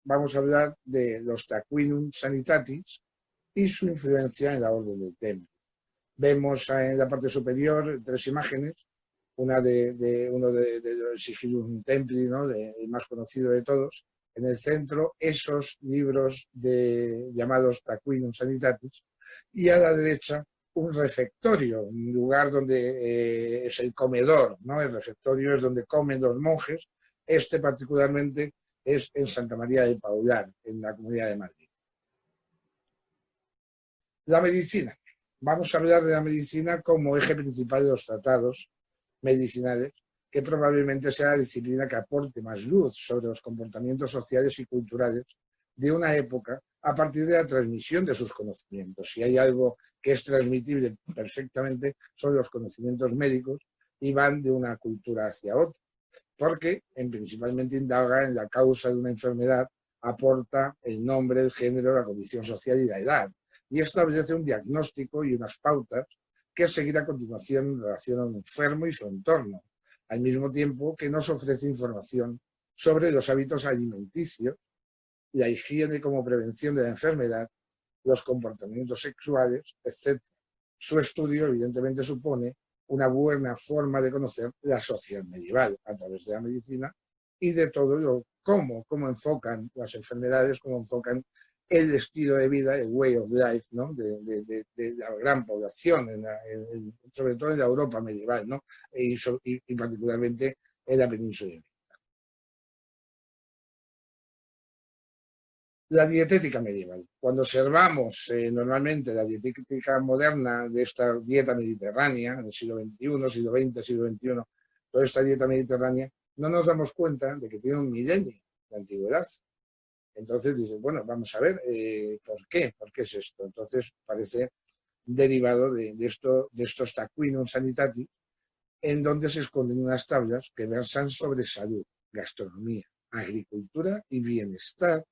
vamos a hablar de los Tarquinium Sanitatis y su influencia en la Orden del Temple. Vemos en la parte superior 3 imágenes, una de uno de Sigillum Templi, ¿no? El más conocido de todos. En el centro, esos libros llamados Tarquinium Sanitatis, y a la derecha un refectorio, un lugar donde es el comedor, ¿no? El refectorio es donde comen los monjes. Este particularmente es en Santa María del Paular, en la Comunidad de Madrid. La medicina. Vamos a hablar de la medicina como eje principal de los tratados medicinales, que probablemente sea la disciplina que aporte más luz sobre los comportamientos sociales y culturales de una época a partir de la transmisión de sus conocimientos. Si hay algo que es transmitible perfectamente son los conocimientos médicos y van de una cultura hacia otra, porque principalmente indaga en la causa de una enfermedad, aporta el nombre, el género, la condición social y la edad, y establece un diagnóstico y unas pautas que seguir a continuación en relación a un enfermo y su entorno, al mismo tiempo que nos ofrece información sobre los hábitos alimenticios, la higiene como prevención de la enfermedad, los comportamientos sexuales, etc. Su estudio, evidentemente, supone una buena forma de conocer la sociedad medieval a través de la medicina y de todo cómo enfocan las enfermedades, cómo enfocan el estilo de vida, el way of life, ¿no? de la gran población, sobre todo en la Europa medieval, ¿no? y particularmente en la península ibérica. La dietética medieval. Cuando observamos normalmente la dietética moderna de esta dieta mediterránea, del siglo XXI, siglo XX, siglo XXI, toda esta dieta mediterránea, no nos damos cuenta de que tiene un milenio de antigüedad. Entonces dices, bueno, vamos a ver, ¿por qué? ¿Por qué es esto? Entonces parece derivado de estos Tarquinium Sanitatis, en donde se esconden unas tablas que versan sobre salud, gastronomía, agricultura y bienestar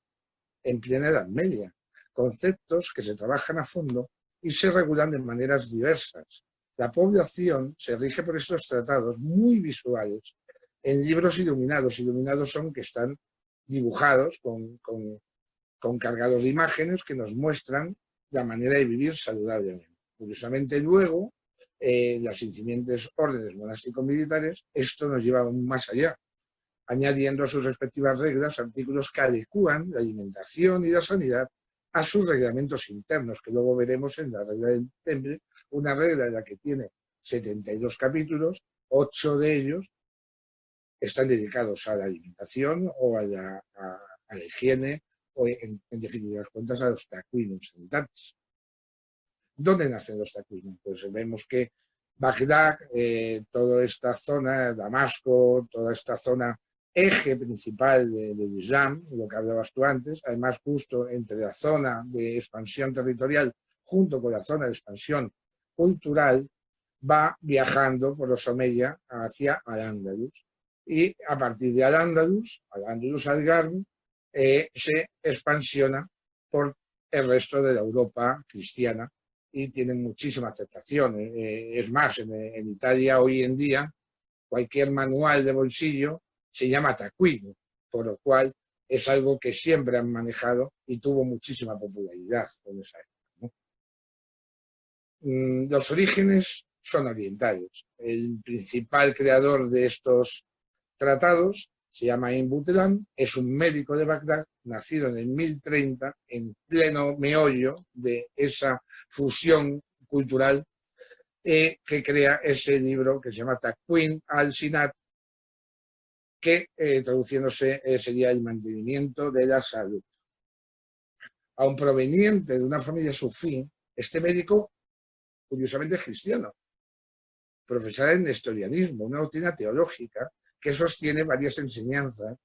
en plena Edad Media, conceptos que se trabajan a fondo y se regulan de maneras diversas. La población se rige por estos tratados muy visuales en libros iluminados. Iluminados son que están dibujados con cargados de imágenes que nos muestran la manera de vivir saludablemente. Curiosamente, luego, las incipientes órdenes monástico-militares, esto nos lleva aún más allá, añadiendo a sus respectivas reglas artículos que adecúan la alimentación y la sanidad a sus reglamentos internos, que luego veremos en la regla del Temple, una regla en la que tiene 72 capítulos, 8 de ellos están dedicados a la alimentación o a la higiene, o en definitivas cuentas a los Tarquinium Sanitatis. ¿Dónde nacen los Tarquinium? Pues vemos que Bagdad, toda esta zona, Damasco, toda esta zona, eje principal del Islam, lo que hablabas tú antes, además justo entre la zona de expansión territorial junto con la zona de expansión cultural, va viajando por los Omeya hacia Al-Ándalus. Y a partir de Al-Ándalus al-Garb, se expansiona por el resto de la Europa cristiana y tiene muchísima aceptación. Es más, en Italia hoy en día cualquier manual de bolsillo se llama Tarquinio, por lo cual es algo que siempre han manejado y tuvo muchísima popularidad en esa época, ¿no? Los orígenes son orientales. El principal creador de estos tratados se llama Ibn Butlan, es un médico de Bagdad, nacido en el 1030, en pleno meollo de esa fusión cultural, que crea ese libro que se llama Taqwin al-Sinat, que traduciéndose sería el mantenimiento de la salud. Aun proveniente de una familia sufí, este médico, curiosamente, es cristiano, profesor en nestorianismo, una doctrina teológica que sostiene varias enseñanzas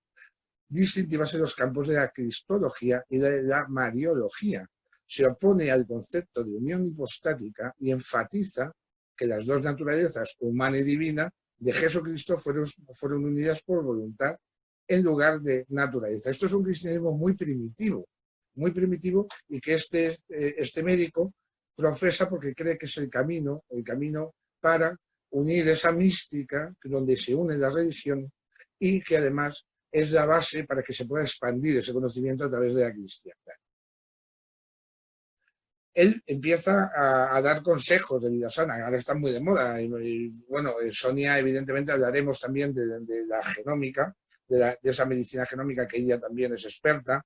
distintivas en los campos de la cristología y de la mariología. Se opone al concepto de unión hipostática y enfatiza que las dos naturalezas, humana y divina, de Jesucristo fueron unidas por voluntad en lugar de naturaleza. Esto es un cristianismo muy primitivo y que este médico profesa porque cree que es el camino para unir esa mística donde se une la religión y que además es la base para que se pueda expandir ese conocimiento a través de la cristiandad. Él empieza a dar consejos de vida sana, ahora están muy de moda. Y bueno, Sonia, evidentemente, hablaremos también de la genómica, de esa medicina genómica que ella también es experta.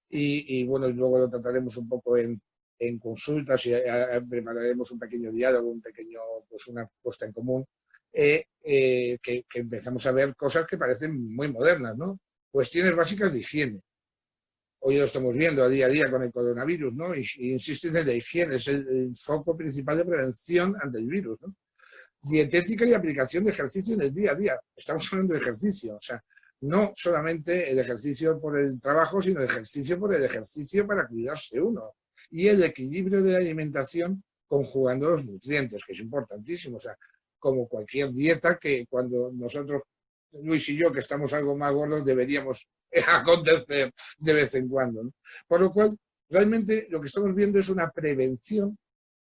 Y bueno, y luego lo trataremos un poco en consultas y prepararemos un pequeño diálogo, pues una puesta en común, que empezamos a ver cosas que parecen muy modernas, ¿no? Cuestiones básicas de higiene. Hoy lo estamos viendo a día con el coronavirus, ¿no? Y insisten en la higiene, es el foco principal de prevención ante el virus, ¿no? Dietética y aplicación de ejercicio en el día a día. Estamos hablando de ejercicio, o sea, no solamente el ejercicio por el trabajo, sino el ejercicio por el ejercicio para cuidarse uno. Y el equilibrio de la alimentación conjugando los nutrientes, que es importantísimo. O sea, como cualquier dieta que cuando nosotros, Luis y yo, que estamos algo más gordos, deberíamos acontecer de vez en cuando, ¿no? Por lo cual, realmente lo que estamos viendo es una prevención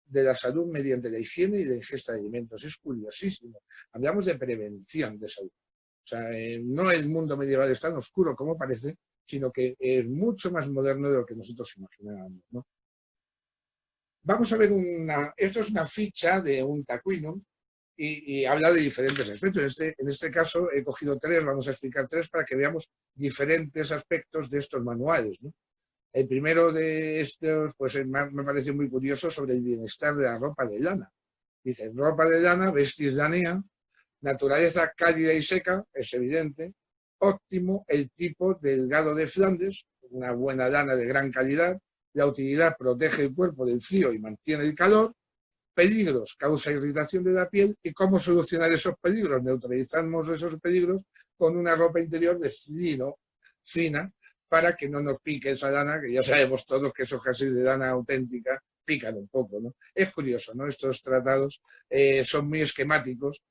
de la salud mediante la higiene y la ingesta de alimentos. Es curiosísimo. Hablamos de prevención de salud. O sea, no el mundo medieval es tan oscuro como parece, sino que es mucho más moderno de lo que nosotros imaginábamos, ¿no? Vamos a ver esto es una ficha de un taquinum y habla de diferentes aspectos. En este caso he cogido tres, vamos a explicar tres para que veamos diferentes aspectos de estos manuales, ¿no? El primero de estos, pues me parece muy curioso, sobre el bienestar de la ropa de lana. Dice, ropa de lana, vestir lánea, naturaleza cálida y seca, es evidente. Óptimo, el tipo delgado de Flandes, una buena lana de gran calidad. La utilidad protege el cuerpo del frío y mantiene el calor. Peligros, causa irritación de la piel. ¿Y cómo solucionar esos peligros? Neutralizamos esos peligros con una ropa interior de lino, fina, para que no nos pique esa lana, que ya sabemos todos que esos jerseys de lana auténtica pican un poco, ¿no? Es curioso, ¿no? Estos tratados son muy esquemáticos,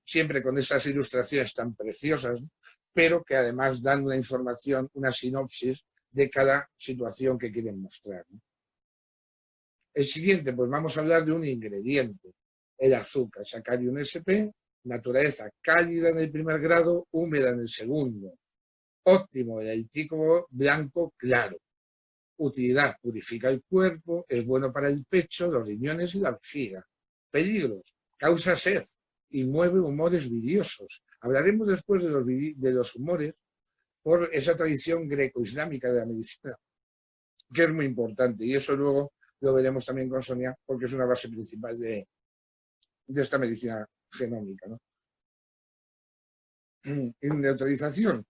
siempre con esas ilustraciones tan preciosas, ¿no? Pero que además dan una información, una sinopsis de cada situación que quieren mostrar, ¿no? El siguiente, pues vamos a hablar de un ingrediente, el azúcar, Sacarium sp, naturaleza cálida en el primer grado, húmeda en el segundo. Óptimo, el aitícobo blanco claro. Utilidad, purifica el cuerpo, es bueno para el pecho, los riñones y la vejiga. Peligros, causa sed y mueve humores vidriosos. Hablaremos después de los humores por esa tradición greco-islámica de la medicina, que es muy importante, y eso luego lo veremos también con Sonia, porque es una base principal de esta medicina genómica, ¿no? En neutralización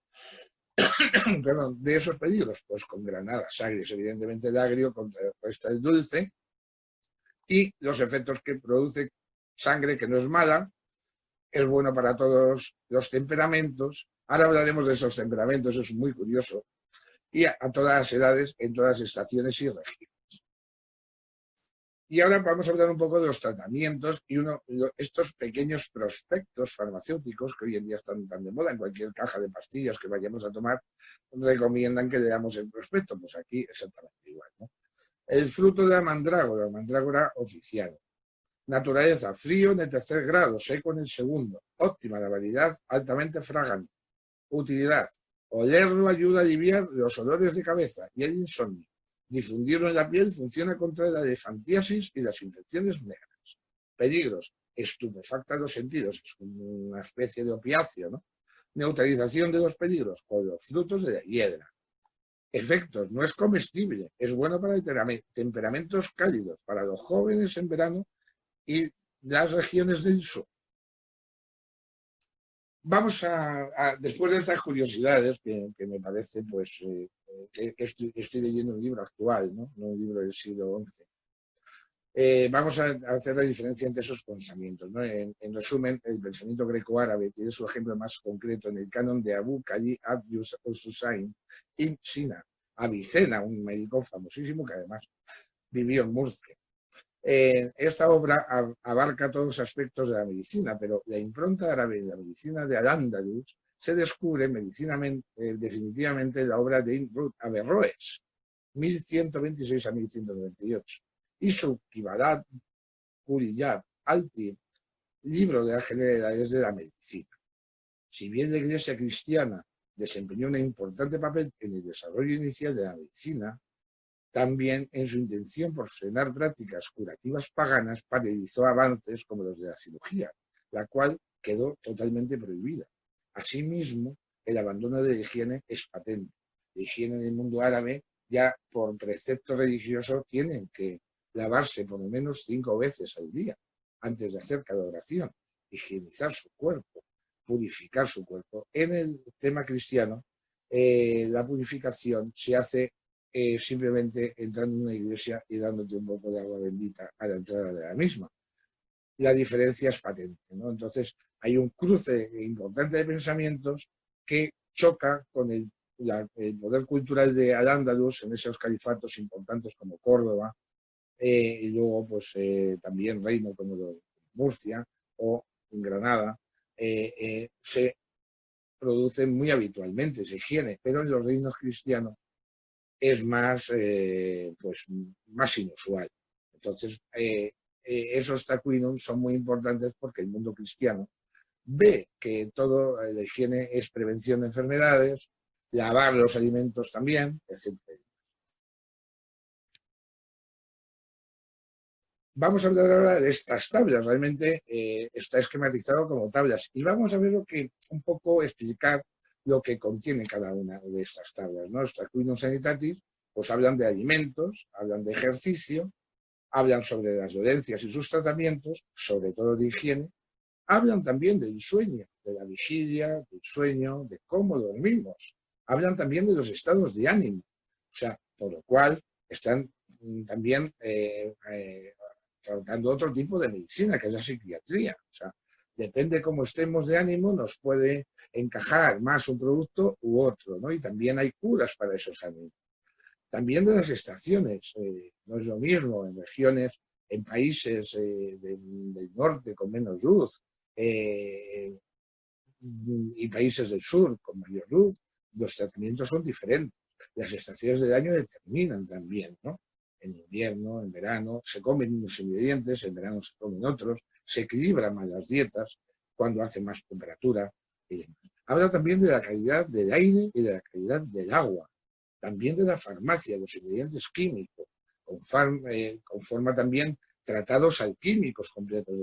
perdón, de esos peligros, pues con granadas agrias, evidentemente el agrio contrarresta el dulce, y los efectos que produce sangre, que no es mala, es bueno para todos los temperamentos. Ahora hablaremos de esos temperamentos, es muy curioso, y a todas las edades, en todas las estaciones y regiones. Y ahora vamos a hablar un poco de los tratamientos y estos pequeños prospectos farmacéuticos que hoy en día están tan de moda. En cualquier caja de pastillas que vayamos a tomar recomiendan que leamos el prospecto, pues aquí exactamente igual, ¿no? El fruto de la mandrágora oficial. Naturaleza, frío en el tercer grado, seco en el segundo. Óptima la variedad, altamente fragante. Utilidad, olerlo ayuda a aliviar los olores de cabeza y el insomnio. Difundirlo en la piel funciona contra la elefantiasis y las infecciones negras. Peligros, estupefacta los sentidos, es una especie de opiáceo, ¿no? Neutralización de los peligros con los frutos de la hiedra. Efectos, no es comestible, es bueno para temperamentos cálidos, para los jóvenes en verano y las regiones del sur. Vamos después de estas curiosidades, que me parece, pues, que estoy leyendo un libro actual, ¿no? Un libro del siglo XI. Vamos a hacer la diferencia entre esos pensamientos, ¿no? En resumen, el pensamiento greco-árabe tiene su ejemplo más concreto en el canon de Abu Khalid al-Husayn ibn Sina, Avicena, un médico famosísimo que además vivió en Murcia. Esta obra abarca todos los aspectos de la medicina, pero la impronta árabe de la medicina de Al-Ándalus se descubre definitivamente en la obra de Ibn Rushd Averroes, 1126 a 1198, y su Kibarat Kuriyat Alti, libro de las generalidades de la medicina. Si bien la Iglesia cristiana desempeñó un importante papel en el desarrollo inicial de la medicina, también en su intención por frenar prácticas curativas paganas paralizó avances como los de la cirugía, la cual quedó totalmente prohibida. Asimismo, el abandono de la higiene es patente. La higiene en el mundo árabe ya por precepto religioso tienen que lavarse por lo menos 5 veces al día antes de hacer cada oración, higienizar su cuerpo, purificar su cuerpo. En el tema cristiano, la purificación se hace simplemente entrando en una iglesia y dándote un poco de agua bendita a la entrada de la misma. La diferencia es patente, ¿no? Entonces hay un cruce importante de pensamientos que choca con el poder cultural de Al-Ándalus en esos califatos importantes como Córdoba, y luego pues también reino como Murcia o Granada, se producen muy habitualmente esa higiene, pero en los reinos cristianos es más, pues, más inusual. Entonces, esos taquinum son muy importantes porque el mundo cristiano ve que todo la higiene es prevención de enfermedades, lavar los alimentos también, etc. Vamos a hablar ahora de estas tablas. Realmente está esquematizado como tablas y vamos a ver lo que un poco explicar lo que contiene cada una de estas tablas, ¿no? Los taquinum sanitatis pues hablan de alimentos, hablan de ejercicio, hablan sobre las dolencias y sus tratamientos, sobre todo de higiene, hablan también del sueño, de la vigilia, del sueño, de cómo dormimos, hablan también de los estados de ánimo, o sea, por lo cual están también tratando otro tipo de medicina, que es la psiquiatría, o sea, depende cómo estemos de ánimo, nos puede encajar más un producto u otro, ¿no? Y también hay curas para esos ánimos. También de las estaciones, no es lo mismo en regiones, en países del norte con menos luz y países del sur con mayor luz, los tratamientos son diferentes. Las estaciones del año determinan también, ¿no? En invierno, en verano, se comen unos ingredientes, en verano se comen otros, se equilibran más las dietas cuando hace más temperatura y demás. Habla también de la calidad del aire y de la calidad del agua, también de la farmacia, los ingredientes químicos, conforma también tratados alquímicos completos.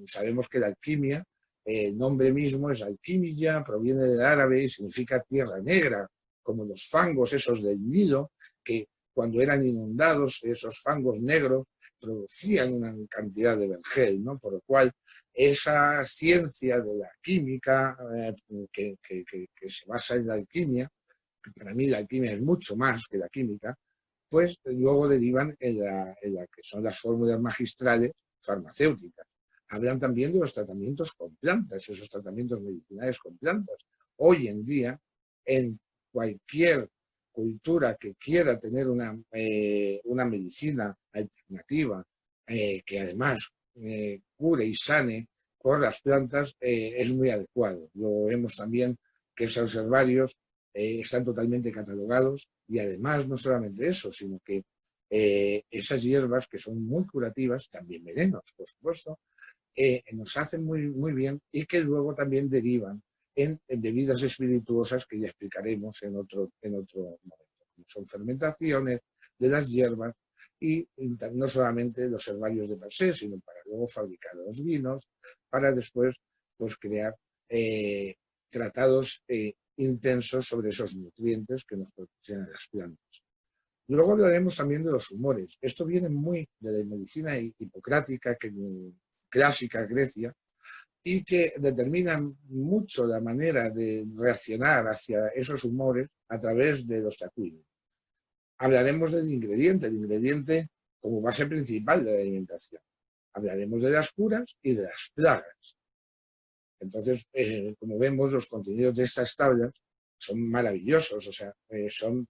Sabemos que la alquimia, el nombre mismo es alquimia, proviene del árabe y significa tierra negra, como los fangos esos del Nilo, que cuando eran inundados, esos fangos negros producían una cantidad de vergel, ¿no? Por lo cual, esa ciencia de la química que se basa en la alquimia, para mí la alquimia es mucho más que la química, pues luego derivan en la que son las fórmulas magistrales farmacéuticas. Hablan también de los tratamientos con plantas, esos tratamientos medicinales con plantas. Hoy en día, en cualquier cultura que quiera tener una medicina alternativa que además cure y sane por las plantas, es muy adecuado. Lo vemos también que esos herbarios están totalmente catalogados y además no solamente eso, sino que esas hierbas que son muy curativas, también venenos, por supuesto, nos hacen muy, muy bien y que luego también derivan en bebidas espirituosas que ya explicaremos en otro momento. Son fermentaciones de las hierbas y no solamente los herbarios de per se, sino para luego fabricar los vinos, para después pues, crear tratados intensos sobre esos nutrientes que nos proporcionan las plantas. Luego hablaremos también de los humores. Esto viene muy de la medicina hipocrática, clásica Grecia, y que determinan mucho la manera de reaccionar hacia esos humores a través de los taquines. Hablaremos del ingrediente como base principal de la alimentación. Hablaremos de las curas y de las plagas. Entonces, como vemos, los contenidos de estas tablas son maravillosos, o sea, son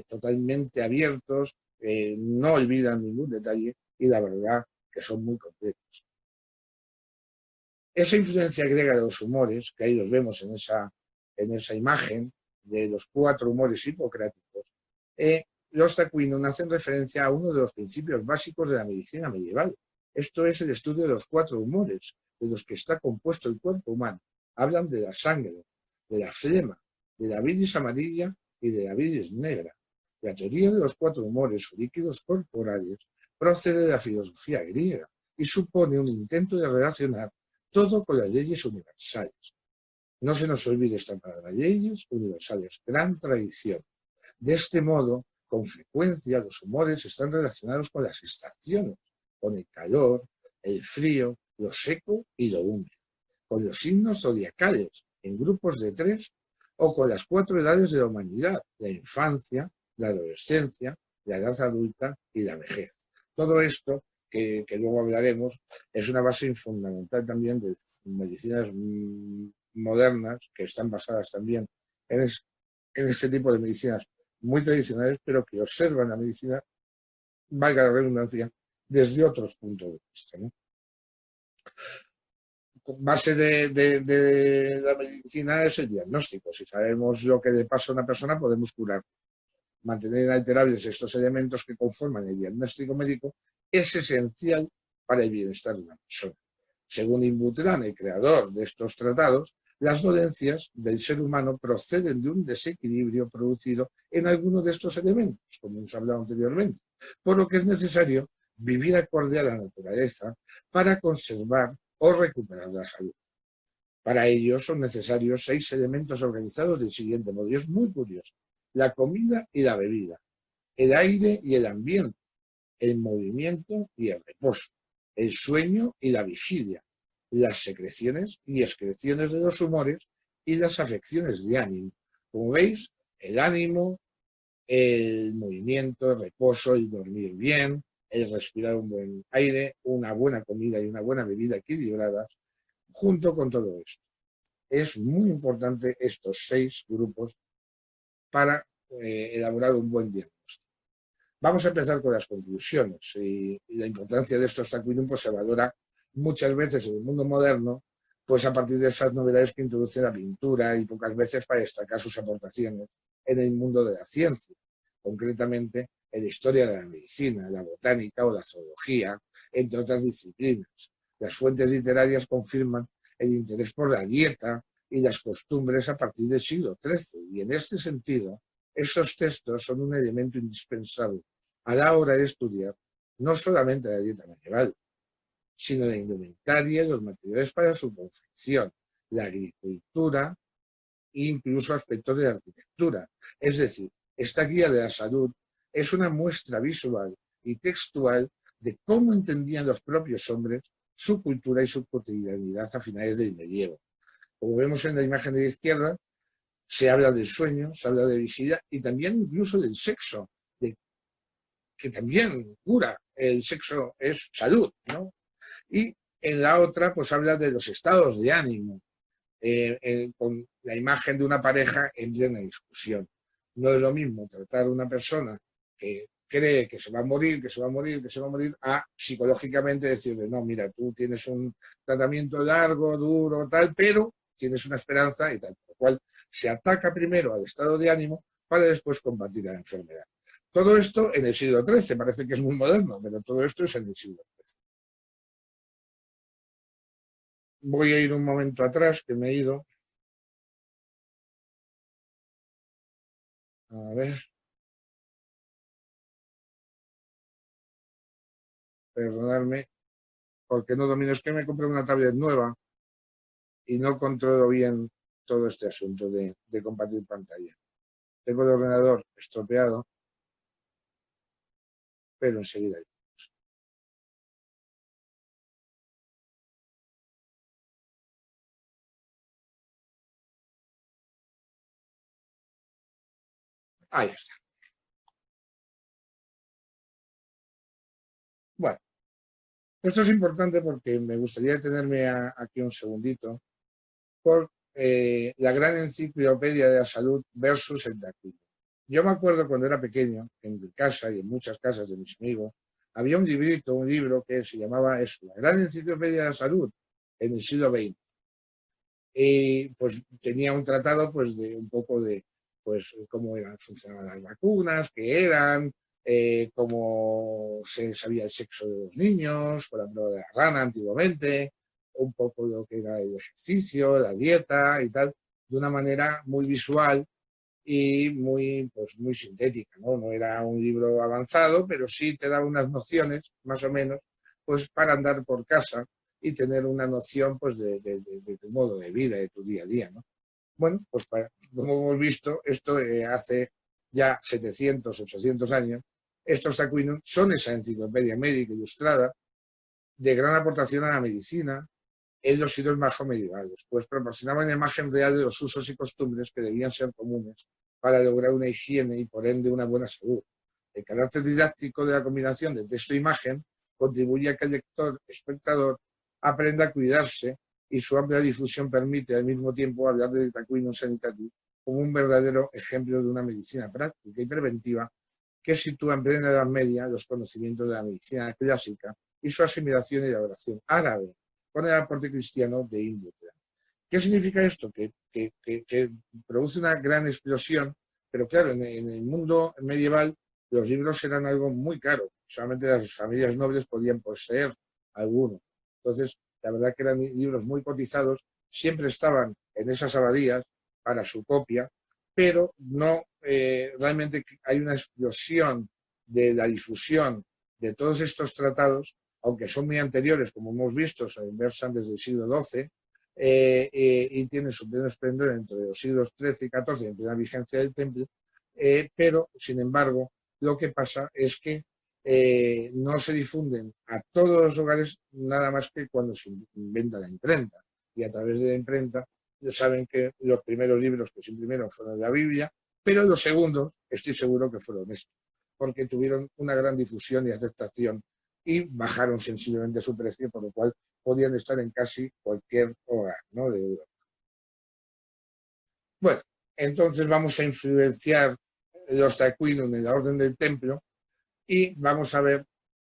totalmente abiertos, no olvidan ningún detalle y la verdad que son muy completos. Esa influencia griega de los humores, que ahí los vemos en esa imagen de los 4 humores hipocráticos, los taquinum hacen referencia a uno de los principios básicos de la medicina medieval. Esto es el estudio de los 4 humores, de los que está compuesto el cuerpo humano. Hablan de la sangre, de la flema, de la bilis amarilla y de la bilis negra. La teoría de los 4 humores o líquidos corporales procede de la filosofía griega y supone un intento de relacionar todo con las leyes universales. No se nos olvide esta palabra, leyes universales, gran tradición. De este modo, con frecuencia, los humores están relacionados con las estaciones, con el calor, el frío, lo seco y lo húmedo, con los signos zodiacales, en grupos de 3, o con las 4 edades de la humanidad, la infancia, la adolescencia, la edad adulta y la vejez. Todo esto, que luego hablaremos, es una base fundamental también de medicinas modernas, que están basadas también en este tipo de medicinas muy tradicionales, pero que observan la medicina, valga la redundancia, desde otros puntos de vista, ¿no? Base de la medicina es el diagnóstico. Si sabemos lo que le pasa a una persona, podemos curar. Mantener inalterables estos elementos que conforman el diagnóstico médico es esencial para el bienestar de una persona. Según Imbutran, el creador de estos tratados, las dolencias del ser humano proceden de un desequilibrio producido en alguno de estos elementos, como hemos hablado anteriormente, por lo que es necesario vivir acorde a la naturaleza para conservar o recuperar la salud. Para ello son necesarios 6 elementos organizados del siguiente modo, y es muy curioso: la comida y la bebida, el aire y el ambiente, el movimiento y el reposo, el sueño y la vigilia, las secreciones y excreciones de los humores y las afecciones de ánimo. Como veis, el ánimo, el movimiento, el reposo, el dormir bien, el respirar un buen aire, una buena comida y una buena bebida equilibradas, junto con todo esto. Es muy importante estos 6 grupos para elaborar un buen diagnóstico. Vamos a empezar con las conclusiones, y la importancia de estos taquinum pues se valora muchas veces en el mundo moderno, pues a partir de esas novedades que introduce la pintura, y pocas veces para destacar sus aportaciones en el mundo de la ciencia, concretamente en la historia de la medicina, la botánica o la zoología, entre otras disciplinas. Las fuentes literarias confirman el interés por la dieta y las costumbres a partir del siglo XIII, y en este sentido, esos textos son un elemento indispensable a la hora de estudiar no solamente la dieta medieval, sino la indumentaria y los materiales para su confección, la agricultura e incluso aspectos de la arquitectura. Es decir, esta guía de la salud es una muestra visual y textual de cómo entendían los propios hombres su cultura y su cotidianidad a finales del medievo. Como vemos en la imagen de la izquierda, se habla del sueño, se habla de vigilia y también incluso del sexo, que también cura. El sexo es salud, ¿no? Y en la otra, pues habla de los estados de ánimo, con la imagen de una pareja en plena discusión. No es lo mismo tratar a una persona que cree que se va a morir, que se va a morir, que se va a morir, a psicológicamente decirle, no, mira, tú tienes un tratamiento largo, duro, tal, pero tienes una esperanza y tal. Por lo cual se ataca primero al estado de ánimo para después combatir la enfermedad. Todo esto en el siglo XIII, parece que es muy moderno, pero todo esto es en el siglo XIII. Voy a ir un momento atrás, que me he ido. A ver, perdonadme, porque no domino. Es que me compré una tablet nueva y no controlo bien todo este asunto de compartir pantalla. Tengo el ordenador estropeado, pero enseguida. Ahí está. Bueno, esto es importante porque me gustaría detenerme aquí un segundito por la gran enciclopedia de la salud versus el taquillo. Yo me acuerdo cuando era pequeño, en mi casa y en muchas casas de mis amigos, había un librito, un libro que se llamaba eso, la gran enciclopedia de la salud en el siglo XX. Y pues tenía un tratado pues de un poco de pues cómo funcionaban las vacunas, qué eran, cómo se sabía el sexo de los niños, con la prueba de la rana antiguamente, un poco lo que era el ejercicio, la dieta y tal. de una manera muy visual y muy, pues, muy sintética, ¿no? No era un libro avanzado, pero sí te daba unas nociones, más o menos, pues para andar por casa y tener una noción, pues, de tu modo de vida, de tu día a día, ¿no? Bueno, pues como hemos visto, esto hace ya 700, 800 años, estos Aquinos son esa enciclopedia médica ilustrada de gran aportación a la medicina en los siglos bajo medievales, pues proporcionaban una imagen real de los usos y costumbres que debían ser comunes para lograr una higiene y por ende una buena salud. El carácter didáctico de la combinación de texto e imagen contribuye a que el lector, espectador, aprenda a cuidarse y su amplia difusión permite al mismo tiempo hablar de Taquinum Sanitatis como un verdadero ejemplo de una medicina práctica y preventiva que sitúa en plena Edad Media los conocimientos de la medicina clásica y su asimilación y elaboración árabe con el aporte cristiano de Inglaterra. ¿Qué significa esto? Que produce una gran explosión, pero claro, en el mundo medieval los libros eran algo muy caro, solamente las familias nobles podían poseer alguno. Entonces, la verdad que eran libros muy cotizados, siempre estaban en esas abadías para su copia, pero no realmente hay una explosión de la difusión de todos estos tratados, aunque son muy anteriores, como hemos visto, se versan desde el siglo XII, y tienen su pleno esplendor entre los siglos XIII y XIV en plena vigencia del Temple, pero, sin embargo, lo que pasa es que no se difunden a todos los hogares nada más que cuando se inventa la imprenta. Y a través de la imprenta ya saben que los primeros libros que se imprimieron fueron la Biblia, pero los segundos estoy seguro que fueron estos, porque tuvieron una gran difusión y aceptación y bajaron sensiblemente su precio, por lo cual podían estar en casi cualquier hogar, ¿no?, de Europa. Bueno, entonces vamos a influenciar los Taquinum en la Orden del Templo y vamos a ver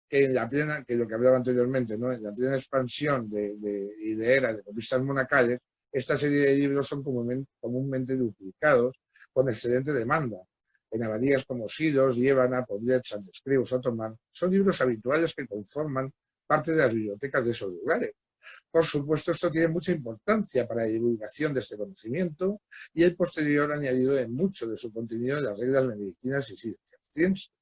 que en la plena, que lo que hablaba anteriormente, ¿no?, en la plena expansión y de era de copistas monacales, esta serie de libros son comúnmente duplicados con excelente demanda. En abadías como Silos, Liébana, Poblet, Santes Creus o Tomar, son libros habituales que conforman parte de las bibliotecas de esos lugares. Por supuesto, esto tiene mucha importancia para la divulgación de este conocimiento y el posterior añadido de mucho de su contenido en las reglas benedictinas y cistercienses,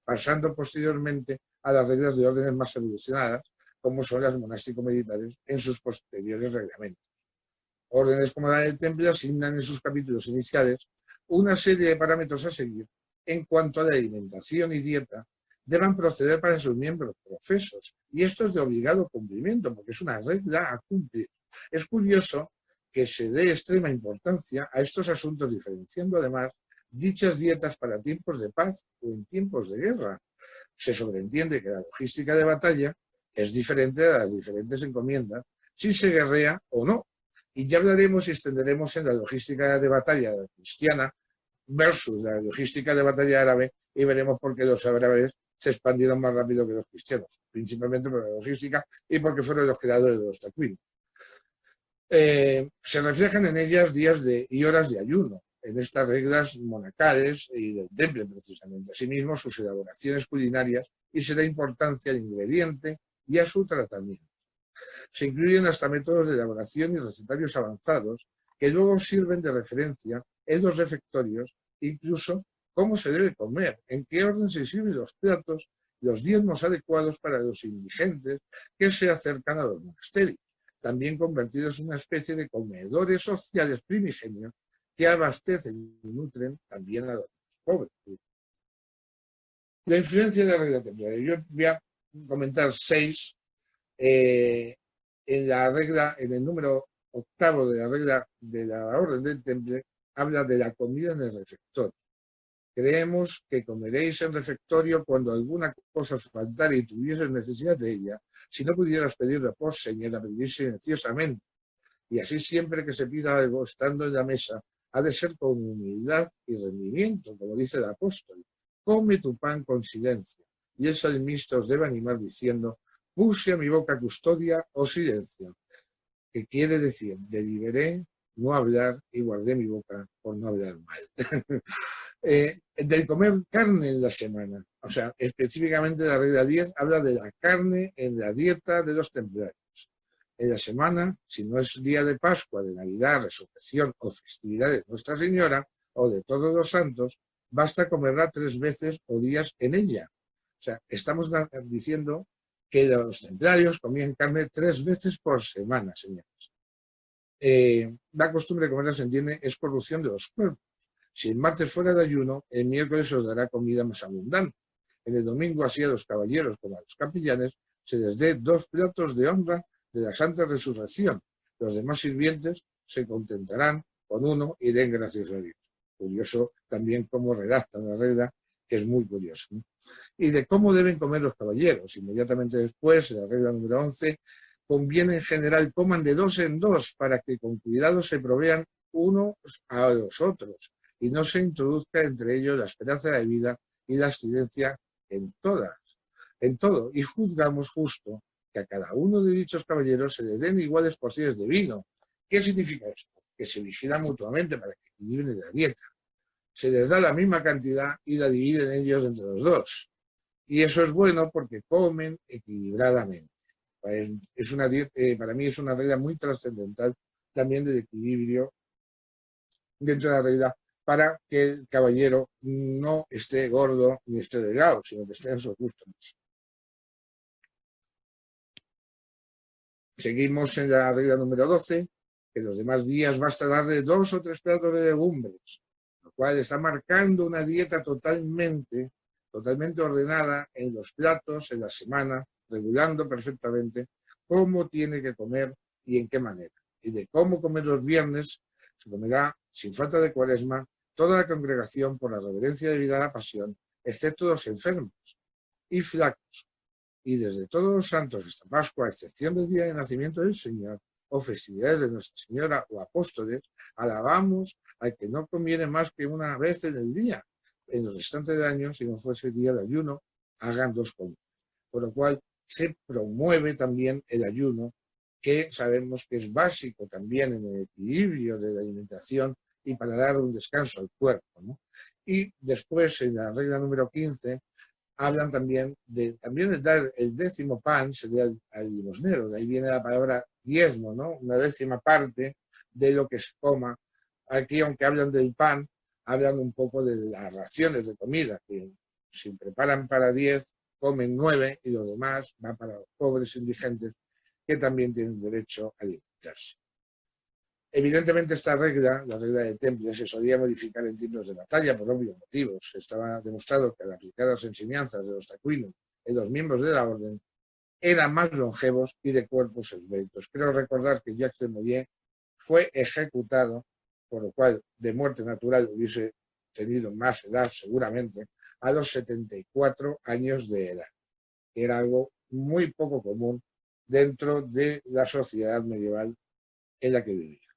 pasando posteriormente a las reglas de órdenes más evolucionadas, como son las monástico-militares en sus posteriores reglamentos. Órdenes como la del Temple asignan en sus capítulos iniciales una serie de parámetros a seguir en cuanto a la alimentación y dieta deban proceder para sus miembros profesos, y esto es de obligado cumplimiento, porque es una regla a cumplir. Es curioso que se dé extrema importancia a estos asuntos, diferenciando además dichas dietas para tiempos de paz o en tiempos de guerra. Se sobreentiende que la logística de batalla es diferente de las diferentes encomiendas, si se guerrea o no. Y ya hablaremos y extenderemos en la logística de batalla cristiana versus la logística de batalla árabe, y veremos por qué los árabes se expandieron más rápido que los cristianos, principalmente por la logística y porque fueron los creadores de los Taquín. Se reflejan en ellas días y horas de ayuno, en estas reglas monacales y del temple precisamente. Asimismo, sus elaboraciones culinarias, y se da importancia al ingrediente y a su tratamiento. Se incluyen hasta métodos de elaboración y recetarios avanzados que luego sirven de referencia en los refectorios, incluso cómo se debe comer, en qué orden se sirven los platos, los diezmos adecuados para los indigentes que se acercan a los monasterios, también convertidos en una especie de comedores sociales primigenios que abastecen y nutren también a los pobres. La influencia de la regla templaria. Yo voy a comentar 6. En el número 8 de la regla de la Orden del Temple, habla de la comida en el refectorio. Creemos que comeréis en refectorio cuando alguna cosa os faltare y tuvieses necesidad de ella, si no pudieras pedir reposo, señora, pedir silenciosamente. Y así siempre que se pida algo, estando en la mesa, ha de ser con humildad y rendimiento, como dice el apóstol. Come tu pan con silencio. Y el salmista os debe animar diciendo: puse a mi boca custodia o silencio, que quiere decir, deliberé no hablar y guardé mi boca por no hablar mal. Del comer carne en la semana, o sea, específicamente la regla 10 habla de la carne en la dieta de los templarios. En la semana, si no es día de Pascua, de Navidad, Resurrección o festividad de Nuestra Señora o de Todos los Santos, basta comerla 3 veces o días en ella. O sea, estamos diciendo que los templarios comían carne 3 veces por semana, señores. La costumbre de comerla, se entiende, es corrupción de los cuerpos. Si el martes fuera de ayuno, el miércoles os dará comida más abundante. En el domingo, así a los caballeros como a los capellanes, se les dé 2 platos de honra de la Santa Resurrección. Los demás sirvientes se contentarán con uno y den gracias a Dios. Curioso también cómo redactan la regla, que es muy curioso, ¿no? Y de cómo deben comer los caballeros. Inmediatamente después, en la regla número 11, conviene en general coman de 2 en 2 para que con cuidado se provean unos a los otros y no se introduzca entre ellos la esperanza de vida y la abstinencia en todo. Y juzgamos justo que a cada uno de dichos caballeros se les den iguales porciones de vino. ¿Qué significa esto? Que se vigilan mutuamente para que equilibren la dieta. Se les da la misma cantidad y la dividen ellos entre los dos. Y eso es bueno porque comen equilibradamente. Es una dieta, para mí es una regla muy trascendental también del equilibrio dentro de la regla, para que el caballero no esté gordo ni esté delgado, sino que esté en sus gustos. Seguimos en la regla número 12, que los demás días basta darle 2 o 3 platos de legumbres, lo cual está marcando una dieta totalmente ordenada en los platos, en la semana, regulando perfectamente cómo tiene que comer y en qué manera. Y de cómo comer los viernes, se comerá sin falta de cuaresma toda la congregación por la reverencia debida a la pasión, excepto los enfermos y flacos. Y desde todos los santos hasta Pascua, a excepción del día de nacimiento del Señor, o festividades de Nuestra Señora o apóstoles, alabamos al que no conviene más que una vez en el día. En los restantes de años, si no fuese el día de ayuno, hagan 2 comidas. Por lo cual se promueve también el ayuno, que sabemos que es básico también en el equilibrio de la alimentación y para dar un descanso al cuerpo, ¿no? Y después, en la regla número 15, hablan también de dar el 10º pan, sería al limosnero. De ahí viene la palabra diezmo, ¿no? Una 10ª parte de lo que se coma. Aquí, aunque hablan del pan, hablan un poco de las raciones de comida, que si preparan para 10, comen 9 y lo demás va para los pobres indigentes que también tienen derecho a alimentarse. Evidentemente esta regla, la regla de Temple, se solía modificar en tiempos de batalla por obvios motivos. Estaba demostrado que al aplicar las enseñanzas de los tacuinos y los miembros de la orden eran más longevos y de cuerpos esbeltos. Creo recordar que Jacques de Molay fue ejecutado, por lo cual de muerte natural hubiese tenido más edad seguramente, a los 74 años de edad. Era algo muy poco común dentro de la sociedad medieval en la que vivía.